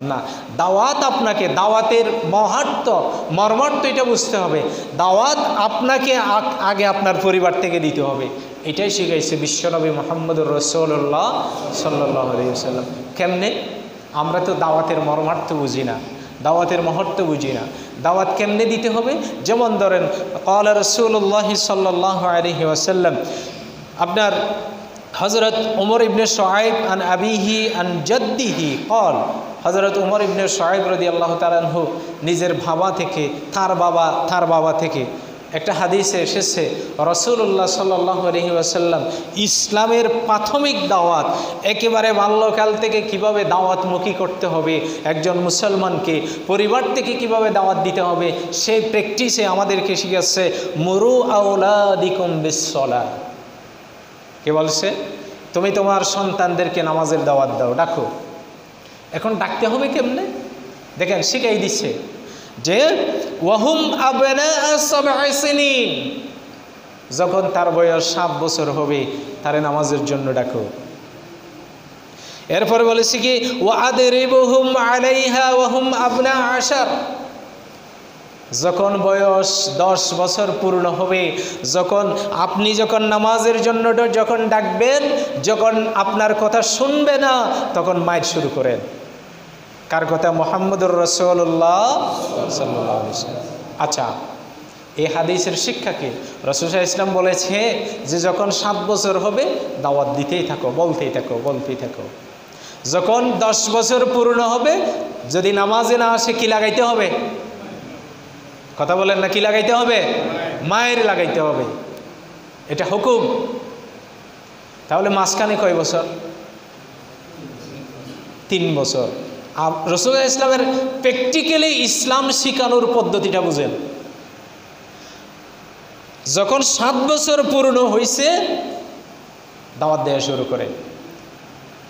না, দাওয়াত আপনাকে, দাওয়াতের মর্মার্থ এটা বুঝতে হবে। দাওয়াত আপনাকে আগে আপনার পরিবার থেকে দিতে হবে। এটাই শিখাইছে বিশ্বনবী মুহাম্মদুর রাসূলুল্লাহ সাল্লাল্লাহু আলাইহি ওয়াসাল্লাম। কেমনে? আমরা তো দাওয়াতের মর্মার্থ বুঝি না, দাওয়াতের মহত্ব বুঝি না। দাওয়াত কেমনে দিতে হবে? যেমন ধরেন ক্বালা রাসূলুল্লাহ সাল্লাল্লাহু আলাইহি ওয়াসাল্লাম, আপনার হযরত উমর ইবনে শুআইব আন আবিহি আন জাদ্দিহি ক্বাল, হযরত উমর ইবনে শুআইব রাদিয়াল্লাহু তাআলা আনহু নিজের তার বাবা থেকে একটা হাদিসে এসেছে রাসূলুল্লাহ সাল্লাল্লাহু আলাইহি ওয়াসাল্লাম ইসলামের প্রাথমিক দাওয়াত একেবারে বাল্যকাল থেকে কিভাবে দাওয়াতমুখী করতে হবে একজন মুসলমানকে, পরিবার থেকে কিভাবে দাওয়াত দিতে হবে, সেই প্র্যাকটিসে আমাদেরকে শিখাচ্ছে মুরু আওলাদিকুম বিসসালাহ। কে বলছে? তুমি তোমার সন্তানদেরকে নামাজের দাওয়াত দাও, ডাকো। এখন ডাকতে হবে কেমনে? দেখেন শিখাই দিচ্ছে যে ওয়াহুম আবনাআ সাবঈ সিনিন, যখন তার বয়স 7 বছর হবে তারে নামাজের জন্য ডাকো। এরপরে বলেছি কি ওয়াদরিবুহুম আলাইহা ওয়াহুম আবনা আশার, যখন বয়স 10 বছর পূর্ণ হবে, আপনি যখন নামাজের জন্য যখন ডাকবেন, যখন আপনার কথা শুনবে না তখন মাইট শুরু করেন। কার কথা? মুহাম্মদুর রাসূলুল্লাহ সাল্লাল্লাহু আলাইহি ওয়াসাল্লাম। আচ্ছা, এই হাদিসের শিক্ষা কি? রাসূল সাল্লাল্লাহু আলাইহি ওয়াসাল্লাম বলেছে যে যখন 7 বছর হবে দাওয়াত দিতেই থাকো, বলতেই থাকো। যখন 10 বছর পূর্ণ হবে যদি নামাজে না আসে কি লাগাইতে হবে? কথা বলেন না, কি লাগাইতে হবে? মায়ের লাগাইতে হবে, এটা হুকুম। তাহলে মাঝখানে কয় বছর? 3 বছর। রাসূলুল্লাহ ইসলামের প্র্যাকটিক্যালি ইসলাম শিখানোর পদ্ধতিটা বুঝেন। যখন 7 বছর পূর্ণ হয়েছে দাওয়াত দেওয়া শুরু করে,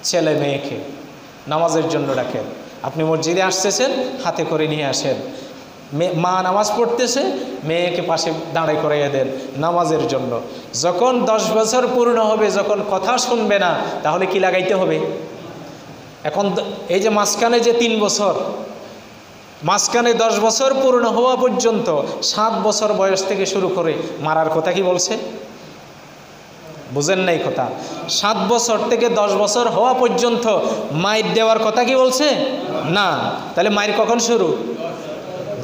ছেলে মেয়েকে নামাজের জন্য ডাকেন। আপনি মসজিদে আসতেছেন, হাতে করে নিয়ে আসেন। মা নামাজ পড়তেছে, মেয়েকে পাশে দাঁড়ায় করাইয়া দেন নামাজের জন্য। যখন 10 বছর পূর্ণ হবে, যখন কথা শুনবে না, তাহলে কি লাগাইতে হবে? এখন এই যে মাঝখানে যে 3 বছর, মাঝখানে 10 বছর পূর্ণ হওয়া পর্যন্ত 7 বছর বয়স থেকে শুরু করে মারার কথা কি বলছে? বুঝেন নাই কথা? 7 বছর থেকে 10 বছর হওয়া পর্যন্ত মাইর দেওয়ার কথা কি বলছে? না। তাহলে মাইর কখন শুরু?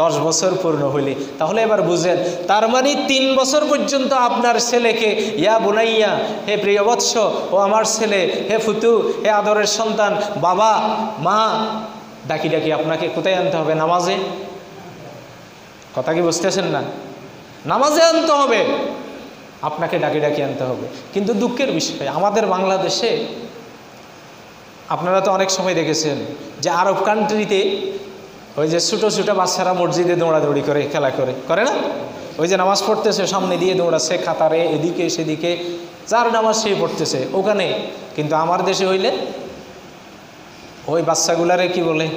10 বছর পূর্ণ হইলে। তাহলে এবার বুঝেন, তার মানে 3 বছর পর্যন্ত আপনার ছেলেকে ইয়া বুনাইয়া, হে প্রিয় বৎস, ও আমার ছেলে, হে ফুতু, হে আদরের সন্তান, বাবা মা ডাকি ডাকি আপনাকে কোথায় আনতে হবে? নামাজে। কথা কি বুঝতেছেন না? নামাজে আনতে হবে, আপনাকে ডাকি ডাকি আনতে হবে। কিন্তু দুঃখের বিষয় আমাদের বাংলাদেশে, আপনারা তো অনেক সময় দেখেছেন যে আরব কান্ট্রিতে ওই যে ছোটো ছোটো বাচ্চারা মসজিদে দৌড়াদৌড়ি করে, খেলা করে না? ওই যে নামাজ পড়তেছে সামনে দিয়ে দৌড়াচ্ছে কাতারে, এদিকে সেদিকে, যার নামাজ সেই পড়তেছে ওখানে। কিন্তু আমার দেশে হইলে ওই বাচ্চাগুলারে কি বলে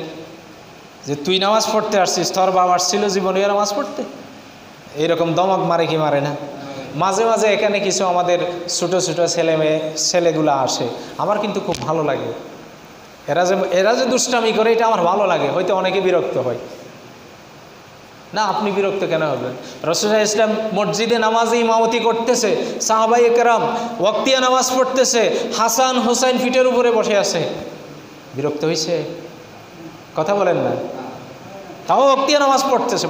যে তুই নামাজ পড়তে আসছিস, তোর বাবা আসছিল জীবনে নামাজ পড়তে, এইরকম দমক মারে কি মারে না? মাঝে মাঝে এখানে কিছু আমাদের ছোটো ছোটো ছেলেগুলা আসে, আমার কিন্তু খুব ভালো লাগে। এরা যে দুষ্টামি করে এটা আমার ভালো লাগে। হয়তো অনেকে বিরক্ত হয় না, আপনি বিরক্ত কেন হবেন? রাসূলুল্লাহ ইসলাম মসজিদে নামাজে ইমামতি করতেছে, সাহাবায়ে কেরাম ওয়াক্তিয়া নামাজ পড়তেছে, হাসান হুসাইন ফিটের উপরে বসে আছে, বিরক্ত হয়েছে? কথা বলেন না? তাও ওয়াক্তিয়া নামাজ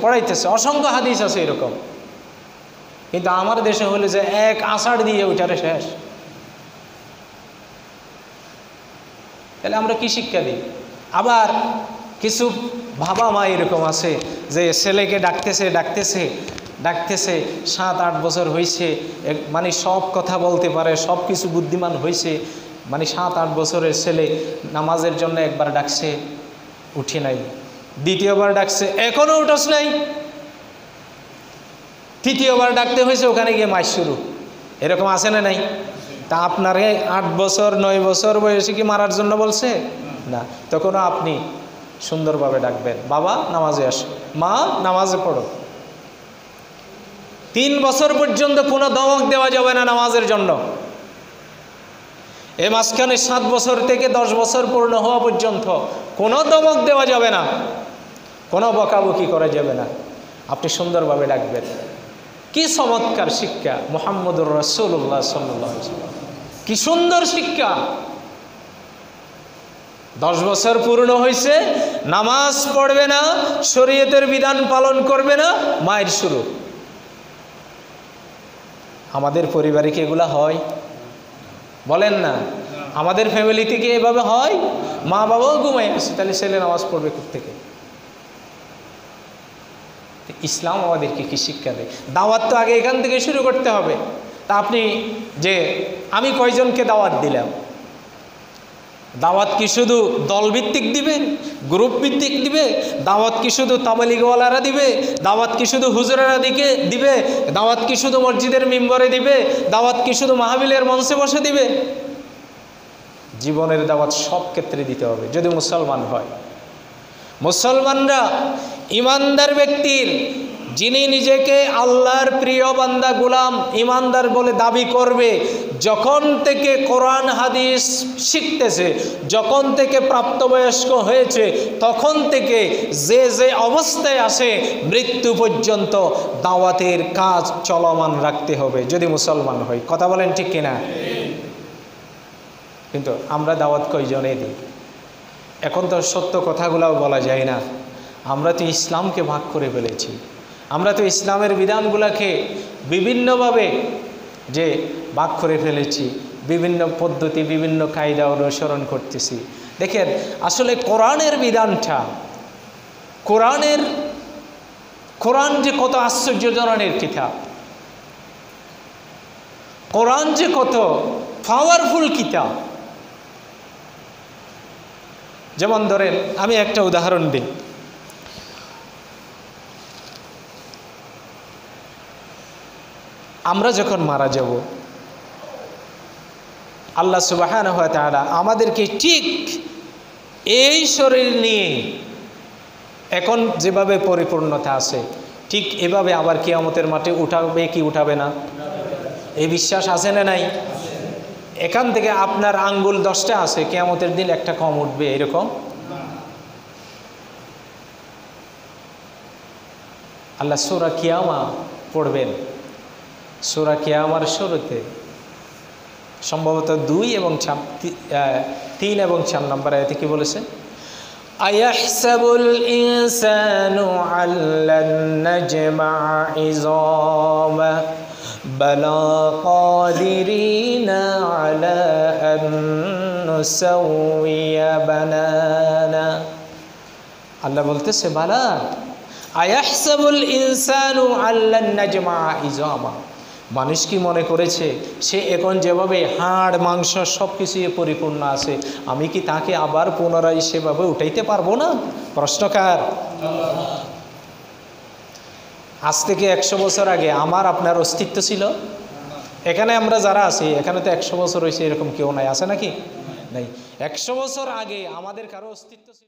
পড়াইতেছে। অসংখ্য হাদিস আছে এরকম। কিন্তু আমার দেশে হলে যে এক আষাঢ় দিয়ে ওইটারে শেষ। তাহলে আমরা কি শিক্ষা দিই? আবার কিছু বাবা মা এরকম আছে যে ছেলেকে ডাকতেছে 7-8 বছর হয়েছে, মানে সব কথা বলতে পারে, সব কিছু বুদ্ধিমান হয়েছে, মানে 7-8 বছরের ছেলে নামাজের জন্য একবার ডাকছে, উঠি নাই। দ্বিতীয়বার ডাকছে, এখনো উঠোস নাই। তৃতীয়বার ডাকতে হয়েছে, ওখানে গিয়ে মাইর শুরু। এরকম আছে না নাই? তা আপনারে 8 বছর 9 বছর বয়সে কি মারার জন্য বলছে? না। তখনও আপনি সুন্দরভাবে ডাকবেন, বাবা নামাজে আসো, মা নামাজে পড়ো। 3 বছর পর্যন্ত কোনো ধমক দেওয়া যাবে না নামাজের জন্য। এই মাঝখানে 7 বছর থেকে 10 বছর পূর্ণ হওয়া পর্যন্ত কোনো ধমক দেওয়া যাবে না, কোনো বকাবকি করা যাবে না, আপনি সুন্দরভাবে ডাকবেন। কি চমৎকার শিক্ষা মুহাম্মদুর রাসূলুল্লাহ সাল্লাল্লাহু আলাইহি ওয়াসাল্লাম, কি সুন্দর শিক্ষা। 10 বছর পূর্ণ হয়েছে, নামাজ পড়বে না, শরীয়তের বিধান পালন করবে না, মায়ের শুরু। আমাদের পরিবারে কি এগুলা হয়? বলেন না, আমাদের ফ্যামিলিতে কি এভাবে হয়? মা বাবাও ঘুমাই আছে, তাহলে ছেলে নামাজ পড়বে কোত্থেকে? ইসলাম আমাদেরকে কি শিক্ষা দেয়? দাওয়াত তো আগে এখান থেকে শুরু করতে হবে। তা আপনি যে আমি কয়জনকে দাওয়াত দিলাম, দাওয়াত কি শুধু দলভিত্তিক দিবে, গ্রুপ ভিত্তিক দিবে? দাওয়াত কি শুধু তাবলীগওয়ালারা দিবে? দাওয়াত কি শুধু হুজুরেরা দিবে? দাওয়াত কি শুধু মসজিদের মিম্বরে দিবে? দাওয়াত কি শুধু মাহফিলের মঞ্চে বসে দিবে? জীবনের দাওয়াত সব ক্ষেত্রে দিতে হবে যদি মুসলমান হয়। মুসলমানরা ইমানদার ব্যক্তির, যিনি নিজেকে আল্লাহর প্রিয় বান্দা গোলাম ইমানদার বলে দাবি করবে, যখন থেকে কোরআন হাদিস শিখতেছে, যখন থেকে প্রাপ্তবয়স্ক হয়েছে, তখন থেকে যে যে অবস্থায় আসে মৃত্যু পর্যন্ত দাওয়াতের কাজ চলমান রাখতে হবে যদি মুসলমান হয়। কথা বলেন ঠিক কিনা? কিন্তু আমরা দাওয়াত কয়জনে দিই? এখন তো সত্য কথাগুলোও বলা যায় না। আমরা তো ইসলামকে ভাগ করে ফেলেছি। আমরা তো ইসলামের বিধানগুলোকে বিভিন্নভাবে যে ভাগ করে ফেলেছি, বিভিন্ন পদ্ধতি, বিভিন্ন কায়দা অনুসরণ করতেছি। দেখেন, আসলে কোরআনের বিধানটা, কোরআন যে কত আশ্চর্যজনকের কিতাব, কোরআন যে কত পাওয়ারফুল কিতাব। যেমন ধরেন, আমি একটা উদাহরণ দিই। আমরা যখন মারা যাব, আল্লাহ সুবহানাহু ওয়া তাআলা আমাদেরকে ঠিক এই শরীর নিয়ে এখন যেভাবে পরিপূর্ণতা আছে, ঠিক এভাবে আবার কিয়ামতের মাঠে উঠাবে কি উঠাবে না? এই বিশ্বাস আছে না নাই? এখান থেকে আপনার আঙ্গুল 10টা আছে, কিয়ামতের দিন একটা কম উঠবে এরকম? আল্লাহ সূরা কিয়ামা পড়বেন, সূরা কিয়ামার শুরুতে সম্ভবত 2 এবং 3 এবং 4 নম্বর আয়াতে কি বলেছে? আয়াহসাবুল ইনসানু আল্লান নাজমা ইযামা বালা কাদিরিনা আলা আন নুসাউইয়া বানানা। আল্লাহ বলতেছে, বালা আয়াহসাবুল ইনসানু আল্লান নাজমা ইযামা, মানুষ কি মনে করেছে সে এখন যেভাবে হাড় মাংস সব কিছু পরিপূর্ণ আছে, আমি কি তাকে আবার পুনরায় সেভাবে উঠাইতে পারবো না? প্রশ্নকার। আজ থেকে 100 বছর আগে আমার আপনার অস্তিত্ব ছিল? এখানে আমরা যারা আছি, এখানে তো 100 বছর হয়েছে এরকম কেউ নাই, আছে নাকি? নাই। 100 বছর আগে আমাদের কারো অস্তিত্ব ছিল?